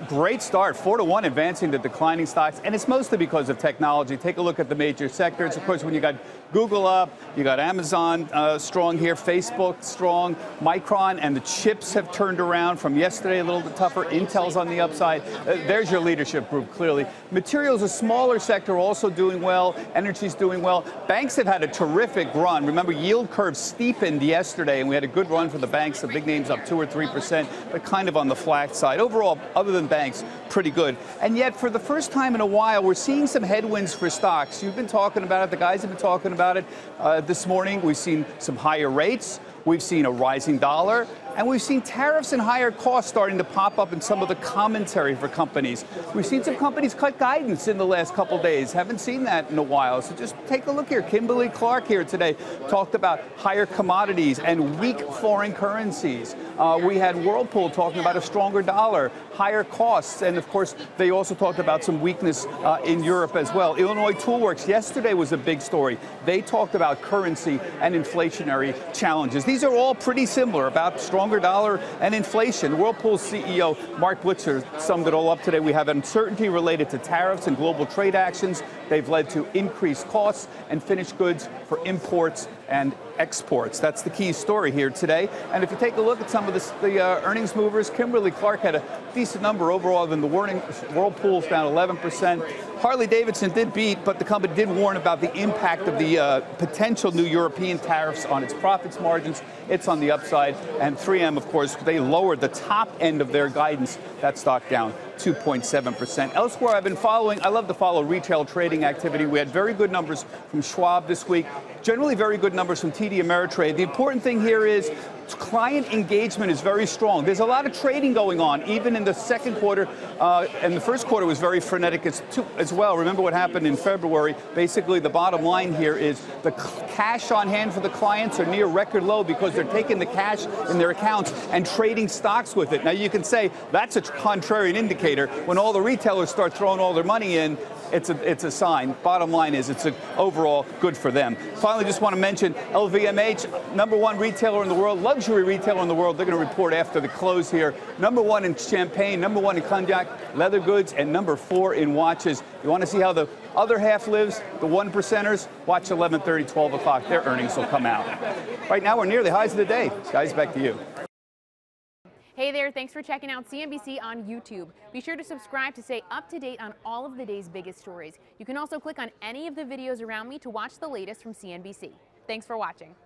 Great start, 4-1 advancing the declining stocks, and it's mostly because of technology. Take a look at the major sectors. Of course, when you got Google up, you got Amazon strong here, Facebook strong, Micron and the chips have turned around from yesterday, a little bit tougher. Intel's on the upside. There's your leadership group, clearly. Materials, a smaller sector, also doing well. Energy's doing well. Banks have had a terrific run. Remember, yield curve steepened yesterday, and we had a good run for the banks. The big names up 2 or 3%, but kind of on the flat side. Overall, other than banks, pretty good. And yet, for the first time in a while, we're seeing some headwinds for stocks. You've been talking about it. The guys have been talking about it this morning. We've seen some higher rates. We've seen a rising dollar. And we've seen tariffs and higher costs starting to pop up in some of the commentary for companies. We've seen some companies cut guidance in the last couple days. Haven't seen that in a while. So just take a look here. Kimberly-Clark here today talked about higher commodities and weak foreign currencies. We had Whirlpool talking about a stronger dollar, higher costs. And of course, they also talked about some weakness in Europe as well. Illinois Toolworks yesterday was a big story. They talked about currency and inflationary challenges. These are all pretty similar, about stronger dollar and inflation. Whirlpool's CEO, Mark Blitzer, summed it all up today. We have uncertainty related to tariffs and global trade actions. They've led to increased costs and finished goods for imports and exports. That's the key story here today. And if you take a look at some of the earnings movers, Kimberly-Clark had a decent number overall than the Whirlpool's down 11%. Harley-Davidson did beat, but the company did warn about the impact of the potential new European tariffs on its profits margins. It's on the upside. And 3M, of course, they lowered the top end of their guidance. That stock down 2.7%. Elsewhere, I've been following, I love to follow retail trading activity. We had very good numbers from Schwab this week, generally very good numbers from TD Ameritrade. The important thing here is client engagement is very strong. There's a lot of trading going on, even in the second quarter, and the first quarter was very frenetic as well. Remember what happened in February. Basically, the bottom line here is the cash on hand for the clients are near record low because they're taking the cash in their accounts and trading stocks with it. Now, you can say that's a contrarian indicator. When all the retailers start throwing all their money in, it's a sign. Bottom line is it's overall good for them. Finally, just want to mention LVMH, #1 retailer in the world, luxury retailer in the world. They're going to report after the close here. #1 in champagne, #1 in cognac, leather goods, and #4 in watches. You want to see how the other half lives, the 1%ers? Watch 11:30, 12 o'clock. Their earnings will come out. Right now, we're near the highs of the day. Guys, back to you. Hey there, thanks for checking out CNBC on YouTube. Be sure to subscribe to stay up to date on all of the day's biggest stories. You can also click on any of the videos around me to watch the latest from CNBC. Thanks for watching.